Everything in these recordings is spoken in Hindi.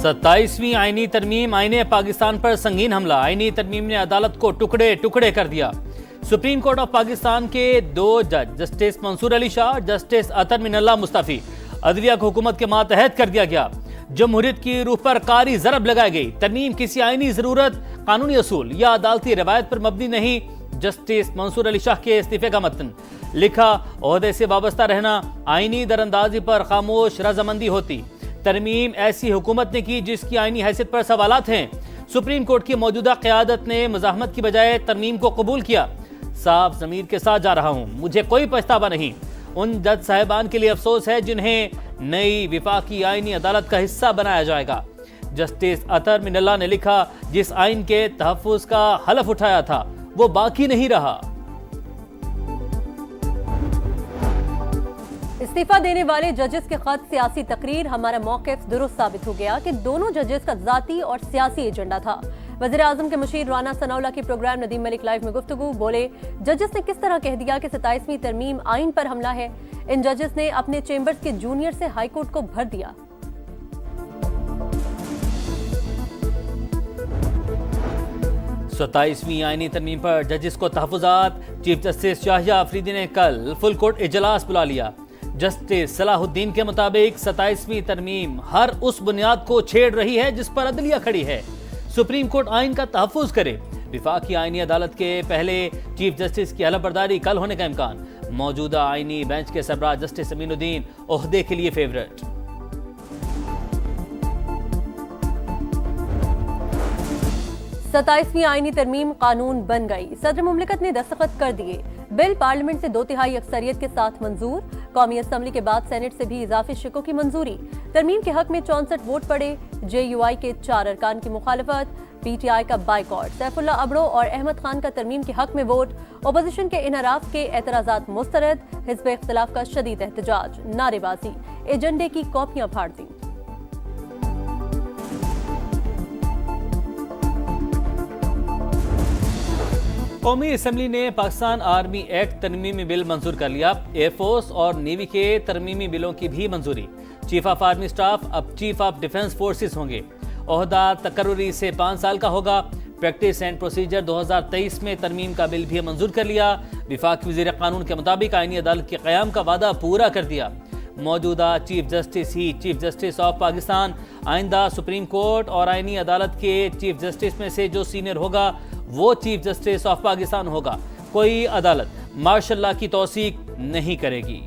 27वीं आईनी तरमीम आईने पाकिस्तान पर संगीन हमला। आईनी तरमीम ने अदालत को टुकड़े टुकड़े कर दिया। सुप्रीम कोर्ट ऑफ पाकिस्तान के 2 जज जस्टिस मंसूर अली शाह, जस्टिस अतर मिनल्ला मुस्तफी अदलिया को हुकूमत के मातहत कर दिया गया। जमहूरियत की रूह पर कारी जरब लगाई गई। तरमीम किसी आईनी जरूरत, कानूनी असूल या अदालती रवायत पर मबनी नहीं। जस्टिस मंसूर अली शाह के इस्तीफे का मतन लिखा, ओहदे से वाबस्ता रहना आईनी दरअंदाजी पर खामोश रजामंदी होती। तरमीम ऐसी हुकूमत ने की जिसकी आईनी हैसियत पर सवालात हैं। सुप्रीम कोर्ट की मौजूदा क़यादत ने मुज़ाहमत की बजाय तरमीम को कबूल किया। साफ ज़मीर के साथ जा रहा हूँ, मुझे कोई पछतावा नहीं। उन जज साहिबान के लिए अफसोस है जिन्हें नई विफाकी आईनी अदालत का हिस्सा बनाया जाएगा। जस्टिस अतर मिनल्ला ने लिखा, जिस आइन के तहफ़्फ़ुज़ का हलफ उठाया था वो बाकी नहीं रहा। इस्तीफा देने वाले जजेस के खत सियासी तकरीर, हमारा मौक़िफ़ दुरुस्त साबित हो गया कि दोनों जजेस का ज़ाती और सियासी एजेंडा था। वज़ीर आज़म के मुशीर राना सनाउल्लाह की प्रोग्राम नदीम मलिक लाइव में गुफ्तगू, बोले जजेस ने किस तरह कह दिया कि 27वीं तरमीम आइन पर हमला है। इन जजेस ने अपने चेंबर्स के जूनियर से हाई कोर्ट को भर दिया। सत्ताईसवीं आईनी तरमीम पर जजेस को तहफ़्फ़ुज़ात। चीफ जस्टिस शाहिया अफरीदी ने कल फुल कोर्ट इजलास बुला लिया। जस्टिस सलाहुद्दीन के मुताबिक 27वीं तरमीम हर उस बुनियाद को छेड़ रही है जिस पर अदलिया खड़ी है। सुप्रीम कोर्ट आइन का तहफ़्फ़ुज़ करे। विफाकी आईनी अदालत के पहले चीफ जस्टिस की हलफबरदारी कल होने का इम्कान। मौजूदा आईनी बेंच के सरबराह जस्टिस अमीनुद्दीन ओहदे के लिए फेवरेट। सत्ताईसवीं आईनी तरमीम कानून बन गई। सदर मुमलिकत ने दस्तखत कर दिए। बिल पार्लियामेंट से 2/3 अक्सरियत के साथ मंजूर। कौमी असम्बली के बाद सेनेट से भी इजाफी शिकों की मंजूरी। तरमीम के हक में 64 वोट पड़े। JUI के 4 अरकान की मुखालफत। PTI का बाइकॉट। सैफुल्ला अबड़ो और अहमद खान का तरमीम के हक में वोट। अपोजिशन के इनहराफ के एतराजात मुस्तरद। हिज़्ब इख्तिलाफ का शदीद एहतजाज, नारेबाजी, एजेंडे की कॉपियां फाड़ दी। कौमी असम्बली ने पाकिस्तान आर्मी एक्ट तरमीमी बिल मंजूर कर लिया। एयरफोर्स और नेवी के तरमीमी बिलों की भी मंजूरी। चीफ ऑफ आर्मी स्टाफ अब चीफ ऑफ डिफेंस फोर्सेस होंगे। ओहदा तकर्रुरी से 5 साल का होगा। प्रैक्टिस एंड प्रोसीजर 2023 में तरमीम का बिल भी मंजूर कर लिया। वफाकी वज़ीर कानून के मुताबिक आईनी अदालत के क़याम का वादा पूरा कर दिया। मौजूदा chief justice he chief justice of Pakistan. आइंदा सुप्रीम कोर्ट और आईनी अदालत के चीफ जस्टिस में से जो सीनियर होगा वो चीफ जस्टिस ऑफ पाकिस्तान होगा। कोई अदालत मार्शल लॉ की तौसीक नहीं करेगी।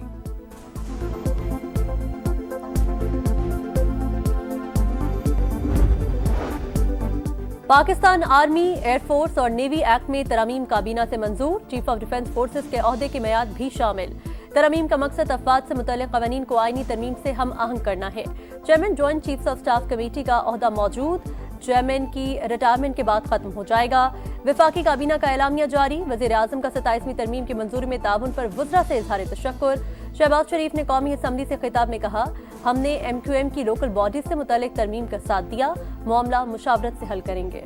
पाकिस्तान आर्मी, एयरफोर्स और नेवी एक्ट में तरमीम काबीना से मंजूर। चीफ ऑफ डिफेंस फोर्सेस के ओहदे की मियाद भी शामिल। तरमीम का मकसद अफवाद से मुतल्लिक़ क़वानीन को आईनी तरमीम से हम आहंग करना है। Chairman joint chiefs of staff committee का ओहदा मौजूद। चेयरमैन की रिटायरमेंट के बाद खत्म हो जाएगा। विफाकी काबीना का एलामिया जारी। वज़ीर आज़म का 27वीं तरमीम की मंजूरी में ताउन पर वज़रा से इज़हार तशक्कुर। शहबाज शरीफ ने कौमी असम्बली से खिताब में कहा, हमने MQM की लोकल बॉडीज से मुतल्लिक़ तरमीम का साथ दिया, मामला मुशावरत से हल करेंगे।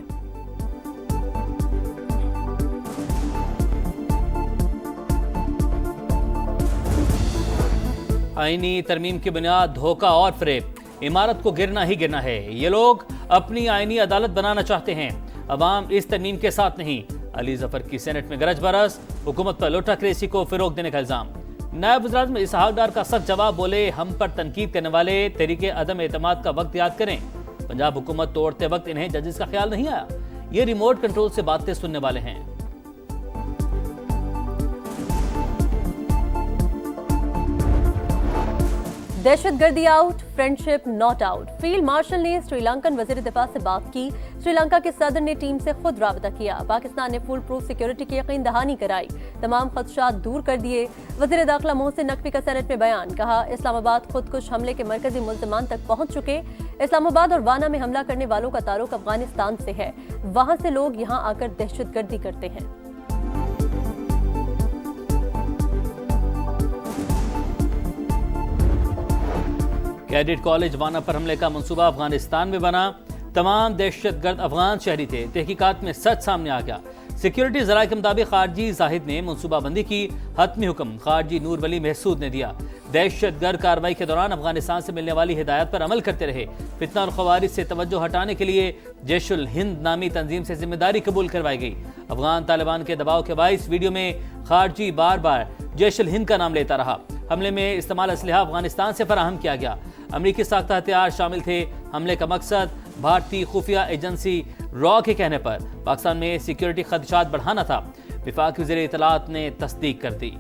आईनी तरमीम की बुनियाद धोखा और फरेब। इमारत को गिरना ही गिरना है। ये लोग अपनी आईनी अदालत बनाना चाहते हैं, अवाम इस तरमीम के साथ नहीं। अली जफर की सेनेट में गरज बरस। हुकूमत पर लोटाक्रेसी को फिरोग देने का इल्जाम। नायब वज़ीर-ए-आज़म इसहाक डार का सख्त जवाब, बोले हम पर तनकीद करने वाले तरीके अदम एतमाद का वक्त याद करें। पंजाब हुकूमत तोड़ते वक्त इन्हें जजेस का ख्याल नहीं आया। ये रिमोट कंट्रोल से बातें सुनने वाले हैं। दहशतगर्दी out, friendship not out. Field marshal ने श्रीलंकन वज़ीर दिफा से बात की। श्रीलंका के सदर ने टीम से खुद राबता किया। पाकिस्तान ने फुल प्रूफ सिक्योरिटी की यकीन दहानी कराई, तमाम खदशात दूर कर दिए। वज़ीर दाखिला मोहसिन नकवी का सेनेट में बयान, कहा इस्लामाबाद खुदकुश हमले के मरकजी मुल्ज़मान तक पहुंच चुके। इस्लामाबाद और वाना में हमला करने वालों का तारुक अफगानिस्तान से है, वहां से लोग यहाँ आकर दहशतगर्दी करते हैं। कैडेट कॉलेज वाना पर हमले का मंसूबा अफगानिस्तान में बना। तमाम दहशतगर्द अफगान शहरी थे। तहकीकात में सच सामने आ गया। सिक्योरिटी ज़राए के मुताबिक खारजी जाहिद ने मंसूबाबंदी की। हतमी हुक्म खारजी नूर वली महसूद ने दिया। दहशतगर्द कार्रवाई के दौरान अफगानिस्तान से मिलने वाली हिदायत पर अमल करते रहे। फितना और खवारिज से तवज्जो हटाने के लिए जैशुल हिंद नामी तंजीम से जिम्मेदारी कबूल करवाई गई। अफगान तालिबान के दबाव के बाइस वीडियो में खारजी बार बार जैशुल हिंद का नाम लेता रहा। हमले में इस्तेमाल असलहा अफगानिस्तान से फराहम किया गया। अमरीकी साख्ता हथियार शामिल थे। हमले का मकसद भारतीय खुफिया एजेंसी रॉ के कहने पर पाकिस्तान में सिक्योरिटी खदशात बढ़ाना था। वफाकी वज़ीर इत्तलात ने तस्दीक कर दी।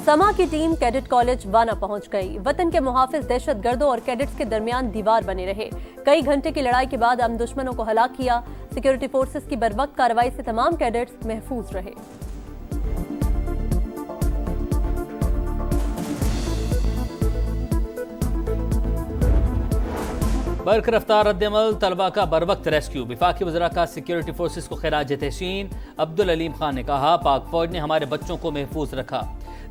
समा की टीम कैडेट कॉलेज वाना पहुंच गई। वतन के मुहाफिज दहशतगर्दों और कैडेट्स के दरमियान दीवार बने रहे। कई घंटे की लड़ाई के बाद हम दुश्मनों को हलाक किया। सिक्योरिटी फोर्सेस की बरवक्त कार्रवाई से तमाम कैडेट्स महफूज रहे। बर्क रफ्तार रद्दमल, तलबा का बरवक्त रेस्क्यू। वफाकी वज़रा का सिक्योरिटी फोर्सेस को खिराज तहसीन। अब्दुल अलीम खान ने कहा, पाक फौज ने हमारे बच्चों को महफूज रखा।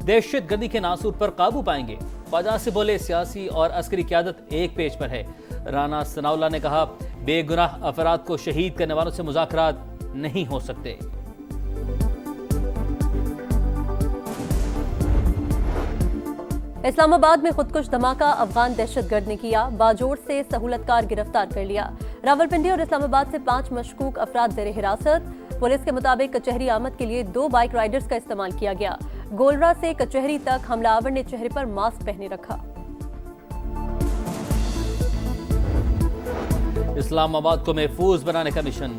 दहशतगर्दी के नासूर पर काबू पाएंगे। ख्वाजा से बोले, सियासी और अस्करी क़यादत एक पेज पर है। राना सनाउल्लाह ने कहा, बेगुनाह अफराद को शहीद करने वालों से मुज़ाकरात नहीं हो सकते। इस्लामाबाद में खुदकुश धमाका अफगान दहशतगर्द ने किया। बाजोड़ से सहूलतकार गिरफ्तार कर लिया। रावलपिंडी और इस्लामाबाद से 5 मशकूक अफराद ज़ेर हिरासत। पुलिस के मुताबिक कचहरी आमद के लिए 2 बाइक राइडर्स का इस्तेमाल किया गया। गोलरा से कचहरी तक हमलावर ने चेहरे पर मास्क पहने रखा। इस्लामाबाद को महफूज बनाने का मिशन।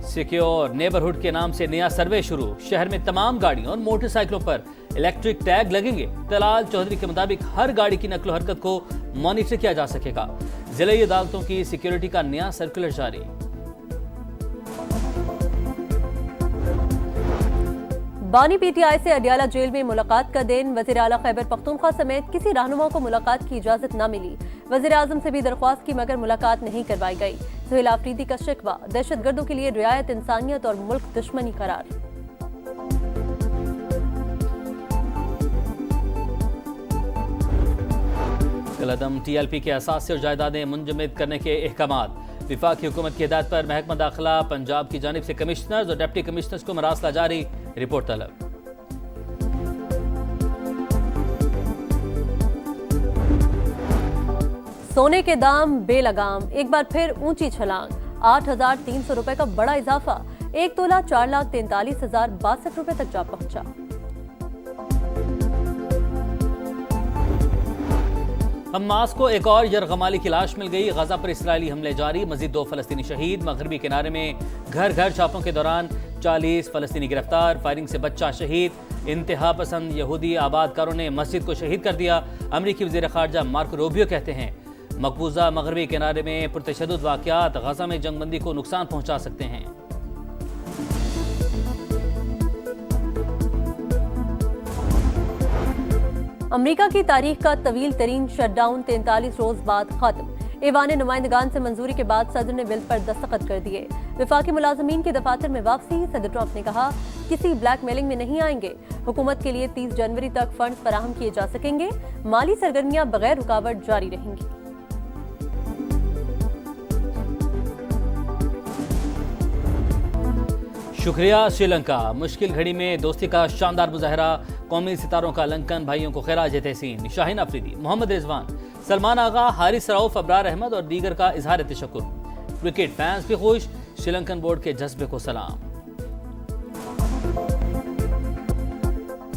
सिक्योर नेबरहुड के नाम से नया सर्वे शुरू। शहर में तमाम गाड़ियों और मोटरसाइकिलों पर इलेक्ट्रिक टैग लगेंगे। तलाल चौधरी के मुताबिक हर गाड़ी की नकलो हरकत को मॉनिटर किया जा सकेगा। जिला अदालतों की सिक्योरिटी का नया सर्कुलर जारी। बानी पीटीआई से अडियाला जेल में मुलाकात का दिन। वज़ीर आला खैबर पख्तूनख्वा समेत किसी रहनुमा को मुलाकात की इजाजत न मिली। वज़ीर आज़म से भी दरख्वास्त की मगर मुलाकात नहीं करवाई गई। सुहेल आफरीदी का शिकवा, दहशतगर्दों के लिए रियायत इंसानियत और मुल्क दुश्मनी करार। कलअदम टीएलपी के असासे और जायदादें मुंजमद करने के अहकामात। विफाकी हुकूमत की हिदायत पर महकमा दाखिला पंजाब की जानिब से कमिश्नर्स और डिप्टी कमिश्नर्स को मरासला जारी। रिपोर्ट तलब। सोने के दाम बेलगाम, एक बार फिर ऊंची छलांग। 8,300 रुपए का बड़ा इजाफा। 1 तोला 4,43,062 रुपए तक जा पहुंचा। हमास को एक और यरगमाली की लाश मिल गई। गजा पर इसराइली हमले जारी। मजीद 2 फलस्तीनी शहीद। मगरबी किनारे में घर घर छापों के दौरान 40 फलस्तीनी गिरफ्तार। फायरिंग से बच्चा शहीद। इंतहा पसंद यहूदी आबादकारों ने मस्जिद को शहीद कर दिया। अमरीकी वज़ीर ख़ारजा मार्को रूबियो कहते हैं, मकबूजा मगरबी किनारे में पुरतशद्दुद वाक़यात गजा में जंगबंदी को नुकसान पहुंचा सकते हैं। अमेरिका की तारीख का तवील तरीन शटडाउन 43 रोज बाद खत्म। ऐवान नुमाइंदगान से मंजूरी के बाद सदर ने बिल पर दस्तखत कर दिए। विफाकी मुलाजमीन की दफातर में वापसी। सदर ट्रंप ने कहा, किसी ब्लैकमेलिंग में नहीं आएंगे। हुकूमत के लिए 30 जनवरी तक फंड फराहम किए जा सकेंगे। माली सरगर्मियां बगैर रुकावट जारी रहेंगी। शुक्रिया श्रीलंका। मुश्किल घड़ी में दोस्ती का शानदार मुजाहरा। कौमी सितारों का लंकन भाइयों को खिराज तहसीन। शाहीन अफरीदी, मोहम्मद रिजवान, सलमान आगा, हारिस रऊफ, अबरार अहमद और दीगर का इजहार तशक्कुर। क्रिकेट फैंस भी खुश। श्रीलंकन बोर्ड के जज्बे को सलाम।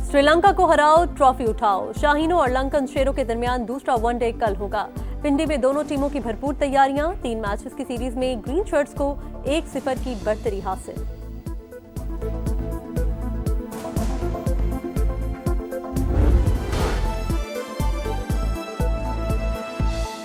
श्रीलंका को हराओ, ट्रॉफी उठाओ। शाहीनों और लंकन शेरों के दरमियान दूसरा वनडे कल होगा। पिंडी में दोनों टीमों की भरपूर तैयारियां। 3 मैचेस की सीरीज में ग्रीन शर्ट्स को 1-0 की बढ़तरी हासिल।